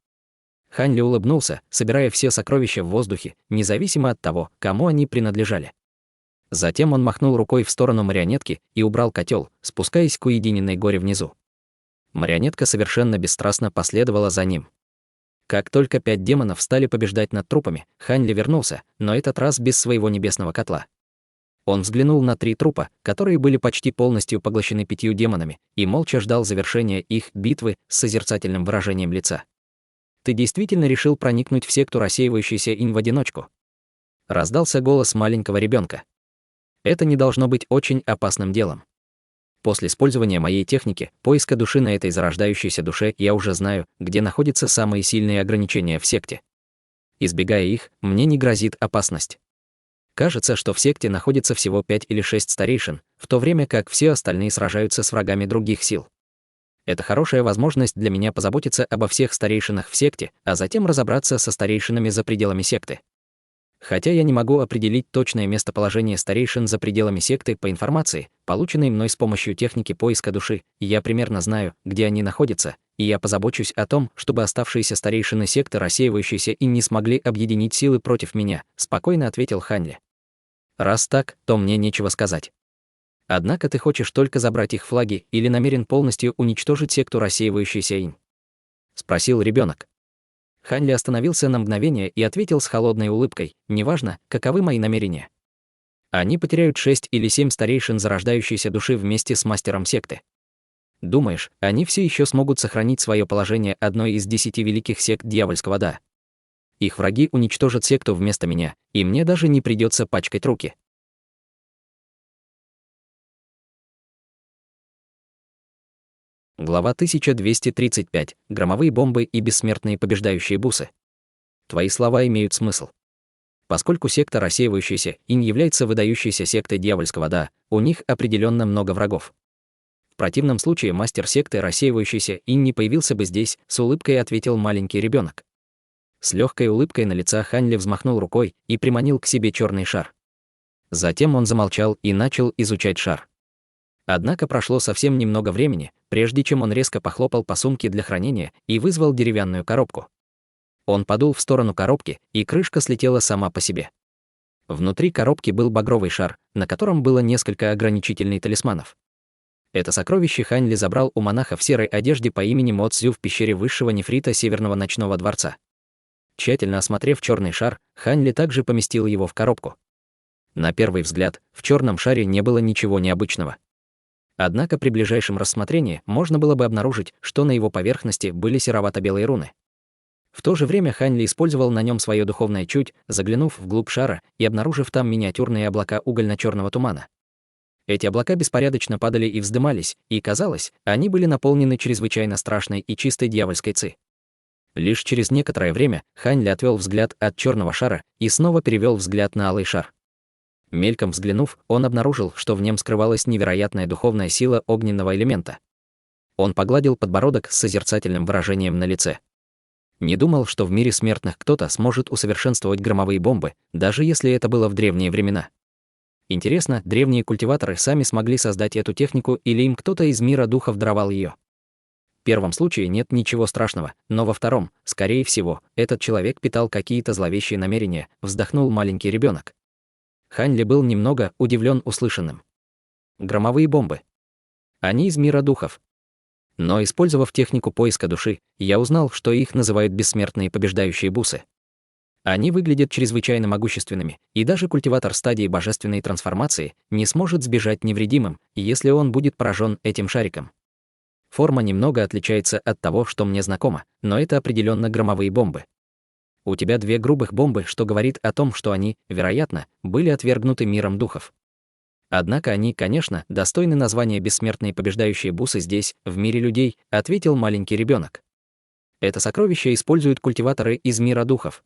Хань Ли улыбнулся, собирая все сокровища в воздухе, независимо от того, кому они принадлежали. Затем он махнул рукой в сторону марионетки и убрал котел, спускаясь к уединенной горе внизу. Марионетка совершенно бесстрастно последовала за ним. Как только 5 демонов стали побеждать над трупами, Хань Ли вернулся, но этот раз без своего небесного котла. Он взглянул на 3 трупа, которые были почти полностью поглощены 5 демонами, и молча ждал завершения их битвы с созерцательным выражением лица. «Ты действительно решил проникнуть в секту, рассеивающейся, инь, в одиночку?» Раздался голос маленького ребенка. «Это не должно быть очень опасным делом. После использования моей техники поиска души на этой зарождающейся душе я уже знаю, где находятся самые сильные ограничения в секте. Избегая их, мне не грозит опасность. Кажется, что в секте находится всего 5 или 6 старейшин, в то время как все остальные сражаются с врагами других сил. Это хорошая возможность для меня позаботиться обо всех старейшинах в секте, а затем разобраться со старейшинами за пределами секты. Хотя я не могу определить точное местоположение старейшин за пределами секты по информации, полученной мной с помощью техники поиска души, я примерно знаю, где они находятся, и я позабочусь о том, чтобы оставшиеся старейшины секты рассеивающиеся и не смогли объединить силы против меня», — спокойно ответил Хань Ли. «Раз так, то мне нечего сказать. Однако ты хочешь только забрать их флаги или намерен полностью уничтожить секту рассеивающийся инь?» — спросил ребенок. Хань Ли остановился на мгновение и ответил с холодной улыбкой: «Неважно, каковы мои намерения. Они потеряют 6 или 7 старейшин зарождающейся души вместе с мастером секты. Думаешь, они все еще смогут сохранить свое положение одной из 10 великих сект дьявольского да? Их враги уничтожат секту вместо меня, и мне даже не придется пачкать руки». Глава 1235. Громовые бомбы и бессмертные побеждающие бусы. Твои слова имеют смысл. Поскольку секта рассеивающаяся инь является выдающейся сектой дьявольского да, у них определенно много врагов. В противном случае мастер секты рассеивающийся инь не появился бы здесь, с улыбкой ответил маленький ребенок. С легкой улыбкой на лице Хань Ли взмахнул рукой и приманил к себе черный шар. Затем он замолчал и начал изучать шар. Однако прошло совсем немного времени, прежде чем он резко похлопал по сумке для хранения и вызвал деревянную коробку. Он подул в сторону коробки, и крышка слетела сама по себе. Внутри коробки был багровый шар, на котором было несколько ограничительных талисманов. Это сокровище Хань Ли забрал у монаха в серой одежде по имени Мо Цзю в пещере высшего нефрита Северного ночного дворца. Тщательно осмотрев черный шар, Хань Ли также поместил его в коробку. На первый взгляд, в черном шаре не было ничего необычного. Однако при ближайшем рассмотрении можно было бы обнаружить, что на его поверхности были серовато-белые руны. В то же время Хань Ли использовал на нем свое духовное чуть, заглянув вглубь шара и обнаружив там миниатюрные облака угольно-черного тумана. Эти облака беспорядочно падали и вздымались, и, казалось, они были наполнены чрезвычайно страшной и чистой дьявольской ци. Лишь через некоторое время Хань Ли отвел взгляд от черного шара и снова перевел взгляд на алый шар. Мельком взглянув, он обнаружил, что в нем скрывалась невероятная духовная сила огненного элемента. Он погладил подбородок с созерцательным выражением на лице. Не думал, что в мире смертных кто-то сможет усовершенствовать громовые бомбы, даже если это было в древние времена. Интересно, древние культиваторы сами смогли создать эту технику или им кто-то из мира духов даровал ее? В первом случае нет ничего страшного, но во втором, скорее всего, этот человек питал какие-то зловещие намерения, вздохнул маленький ребенок. Хань Ли был немного удивлен услышанным. Громовые бомбы. Они из мира духов. Но, использовав технику поиска души, я узнал, что их называют бессмертные побеждающие бусы. Они выглядят чрезвычайно могущественными, и даже культиватор стадии божественной трансформации не сможет сбежать невредимым, если он будет поражен этим шариком. Форма немного отличается от того, что мне знакомо, но это определенно громовые бомбы. У тебя 2 грубых бомбы, что говорит о том, что они, вероятно, были отвергнуты миром духов. Однако они, конечно, достойны названия «бессмертные побеждающие бусы» здесь, в мире людей, ответил маленький ребенок. Это сокровище используют культиваторы из мира духов.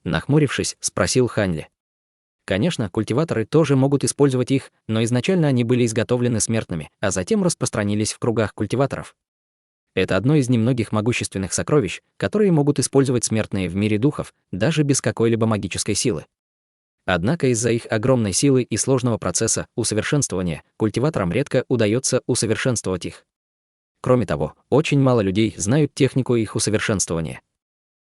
Нахмурившись, спросил Хань Ли. Конечно, культиваторы тоже могут использовать их, но изначально они были изготовлены смертными, а затем распространились в кругах культиваторов. Это одно из немногих могущественных сокровищ, которые могут использовать смертные в мире духов, даже без какой-либо магической силы. Однако из-за их огромной силы и сложного процесса усовершенствования культиваторам редко удается усовершенствовать их. Кроме того, очень мало людей знают технику их усовершенствования.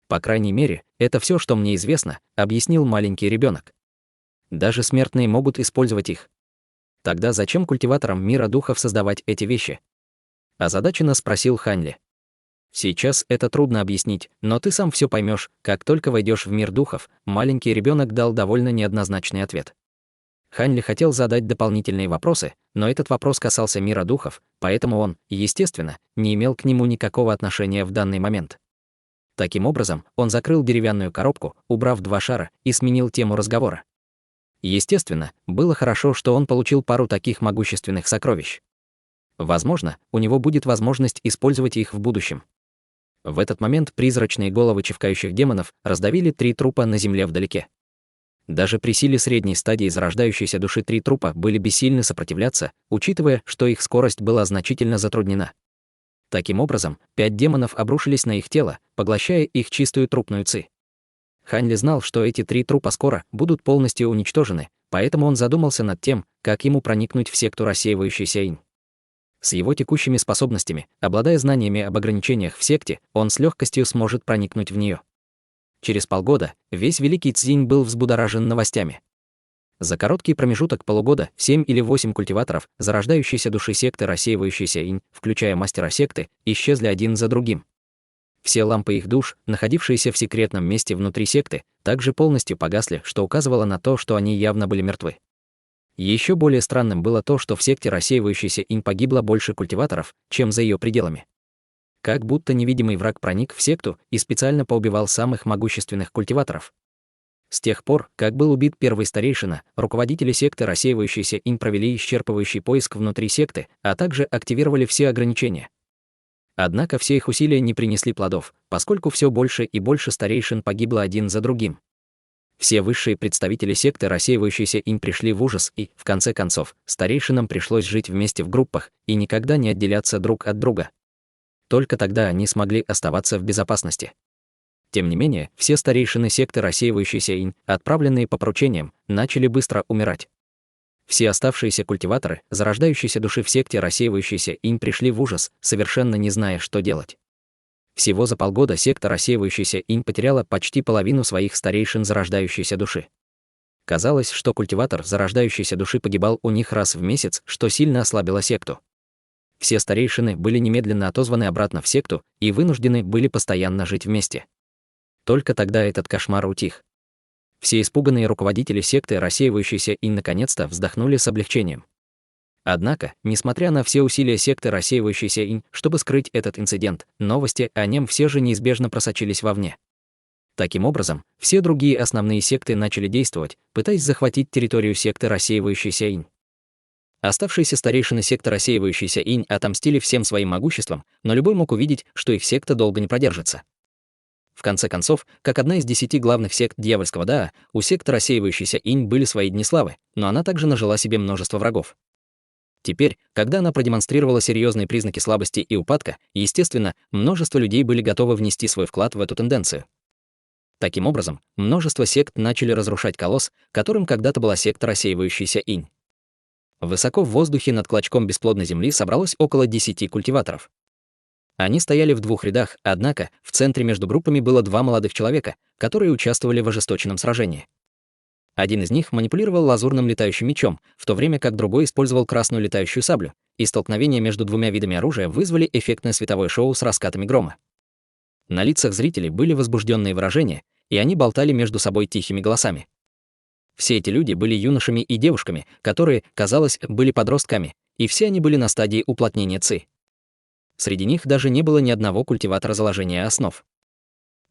По крайней мере, это все, что мне известно, объяснил маленький ребенок. Даже смертные могут использовать их. Тогда зачем культиваторам мира духов создавать эти вещи? Озадаченно спросил Хань Ли. Сейчас это трудно объяснить, но ты сам все поймешь, как только войдешь в мир духов. Маленький ребенок дал довольно неоднозначный ответ. Хань Ли хотел задать дополнительные вопросы, но этот вопрос касался мира духов, поэтому он, естественно, не имел к нему никакого отношения в данный момент. Таким образом, он закрыл деревянную коробку, убрав 2 шара, и сменил тему разговора. Естественно, было хорошо, что он получил пару таких могущественных сокровищ. Возможно, у него будет возможность использовать их в будущем. В этот момент призрачные головы чихающих демонов раздавили 3 трупа на земле вдалеке. Даже при силе средней стадии зарождающейся души 3 трупа были бессильны сопротивляться, учитывая, что их скорость была значительно затруднена. Таким образом, 5 демонов обрушились на их тело, поглощая их чистую трупную ци. Хань Ли знал, что эти 3 трупа скоро будут полностью уничтожены, поэтому он задумался над тем, как ему проникнуть в секту рассеивающейся инь. С его текущими способностями, обладая знаниями об ограничениях в секте, он с легкостью сможет проникнуть в нее. Через полгода весь Великий Цзинь был взбудоражен новостями. За короткий промежуток полугода 7 или 8 культиваторов зарождающейся души секты рассеивающейся инь, включая мастера секты, исчезли один за другим. Все лампы их душ, находившиеся в секретном месте внутри секты, также полностью погасли, что указывало на то, что они явно были мертвы. Еще более странным было то, что в секте рассеивающейся инь погибло больше культиваторов, чем за ее пределами. Как будто невидимый враг проник в секту и специально поубивал самых могущественных культиваторов. С тех пор, как был убит первый старейшина, руководители секты рассеивающейся инь провели исчерпывающий поиск внутри секты, а также активировали все ограничения. Однако все их усилия не принесли плодов, поскольку все больше и больше старейшин погибло один за другим. Все высшие представители секты рассеивающейся инь пришли в ужас и, в конце концов, старейшинам пришлось жить вместе в группах и никогда не отделяться друг от друга. Только тогда они смогли оставаться в безопасности. Тем не менее, все старейшины секты рассеивающейся инь, отправленные по поручениям, начали быстро умирать. Все оставшиеся культиваторы, зарождающиеся души в секте рассеивающейся инь, пришли в ужас, совершенно не зная, что делать. Всего за полгода секта рассеивающейся инь потеряла почти половину своих старейшин зарождающейся души. Казалось, что культиватор зарождающейся души погибал у них раз в месяц, что сильно ослабило секту. Все старейшины были немедленно отозваны обратно в секту и вынуждены были постоянно жить вместе. Только тогда этот кошмар утих. Все испуганные руководители секты рассеивающейся инь наконец-то вздохнули с облегчением. Однако, несмотря на все усилия секты рассеивающейся инь, чтобы скрыть этот инцидент, новости о нем все же неизбежно просочились вовне. Таким образом, все другие основные секты начали действовать, пытаясь захватить территорию секты рассеивающейся инь. Оставшиеся старейшины секты рассеивающейся инь отомстили всем своим могуществом, но любой мог увидеть, что их секта долго не продержится. В конце концов, как одна из 10 главных сект дьявольского Даа, у секты рассеивающейся инь были свои дни славы, но она также нажила себе множество врагов. Теперь, когда она продемонстрировала серьезные признаки слабости и упадка, естественно, множество людей были готовы внести свой вклад в эту тенденцию. Таким образом, множество сект начали разрушать колосс, которым когда-то была секта рассеивающейся инь. Высоко в воздухе над клочком бесплодной земли собралось около 10 культиваторов. Они стояли в двух рядах, однако в центре между группами было два молодых человека, которые участвовали в ожесточенном сражении. Один из них манипулировал лазурным летающим мечом, в то время как другой использовал красную летающую саблю, и столкновения между двумя видами оружия вызвали эффектное световое шоу с раскатами грома. На лицах зрителей были возбужденные выражения, и они болтали между собой тихими голосами. Все эти люди были юношами и девушками, которые, казалось, были подростками, и все они были на стадии уплотнения ци. Среди них даже не было ни одного культиватора заложения основ.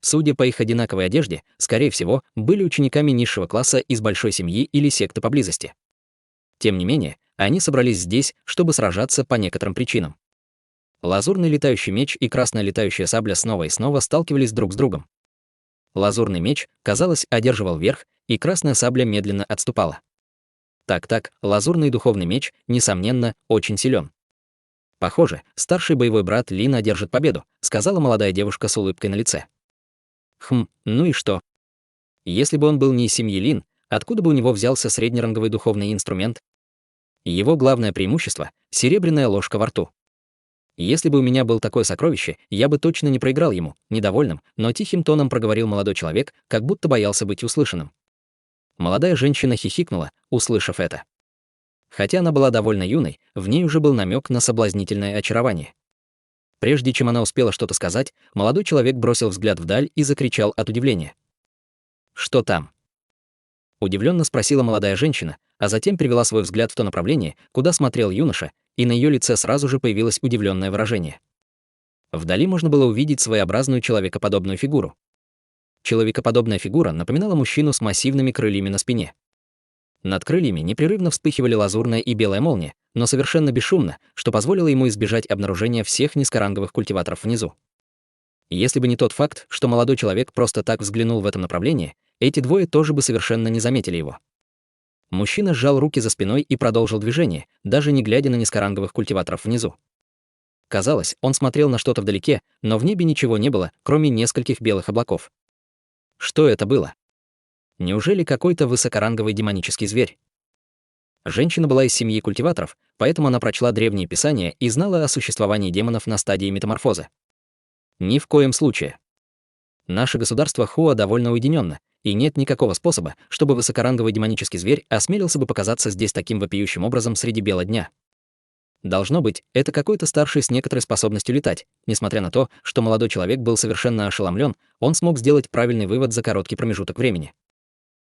Судя по их одинаковой одежде, скорее всего, были учениками низшего класса из большой семьи или секты поблизости. Тем не менее, они собрались здесь, чтобы сражаться по некоторым причинам. Лазурный летающий меч и красная летающая сабля снова и снова сталкивались друг с другом. Лазурный меч, казалось, одерживал верх, и красная сабля медленно отступала. Так, лазурный духовный меч, несомненно, очень силен. «Похоже, старший боевой брат Лин одержит победу», сказала молодая девушка с улыбкой на лице. Ну и что? Если бы он был не из семьи Лин, откуда бы у него взялся среднеранговый духовный инструмент? Его главное преимущество — серебряная ложка во рту. Если бы у меня было такое сокровище, я бы точно не проиграл ему, недовольным, но тихим тоном проговорил молодой человек, как будто боялся быть услышанным. Молодая женщина хихикнула, услышав это. Хотя она была довольно юной, в ней уже был намек на соблазнительное очарование. Прежде чем она успела что-то сказать, молодой человек бросил взгляд вдаль и закричал от удивления. «Что там?» Удивленно спросила молодая женщина, а затем перевела свой взгляд в то направление, куда смотрел юноша, и на ее лице сразу же появилось удивленное выражение. Вдали можно было увидеть своеобразную человекоподобную фигуру. Человекоподобная фигура напоминала мужчину с массивными крыльями на спине. Над крыльями непрерывно вспыхивали лазурная и белая молния, но совершенно бесшумно, что позволило ему избежать обнаружения всех низкоранговых культиваторов внизу. Если бы не тот факт, что молодой человек просто так взглянул в этом направлении, эти двое тоже бы совершенно не заметили его. Мужчина сжал руки за спиной и продолжил движение, даже не глядя на низкоранговых культиваторов внизу. Казалось, он смотрел на что-то вдалеке, но в небе ничего не было, кроме нескольких белых облаков. Что это было? Неужели какой-то высокоранговый демонический зверь? Женщина была из семьи культиваторов, поэтому она прочла древние писания и знала о существовании демонов на стадии метаморфозы. Ни в коем случае. Наше государство Хуа довольно уединенно, и нет никакого способа, чтобы высокоранговый демонический зверь осмелился бы показаться здесь таким вопиющим образом среди бела дня. Должно быть, это какой-то старший с некоторой способностью летать. Несмотря на то, что молодой человек был совершенно ошеломлен, он смог сделать правильный вывод за короткий промежуток времени.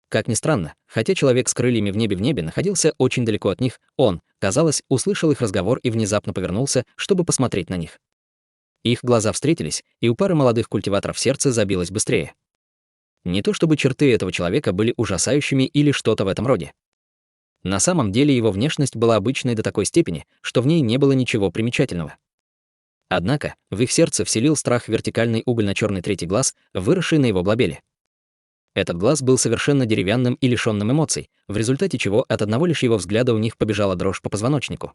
Как ни странно, хотя человек с крыльями в небе находился очень далеко от них, он, казалось, услышал их разговор и внезапно повернулся, чтобы посмотреть на них. Их глаза встретились, и у пары молодых культиваторов сердце забилось быстрее. Не то чтобы черты этого человека были ужасающими или что-то в этом роде. На самом деле его внешность была обычной до такой степени, что в ней не было ничего примечательного. Однако в их сердце вселил страх вертикальный угольно-черный третий глаз, выросший на его глобеле. Этот глаз был совершенно деревянным и лишённым эмоций, в результате чего от одного лишь его взгляда у них побежала дрожь по позвоночнику.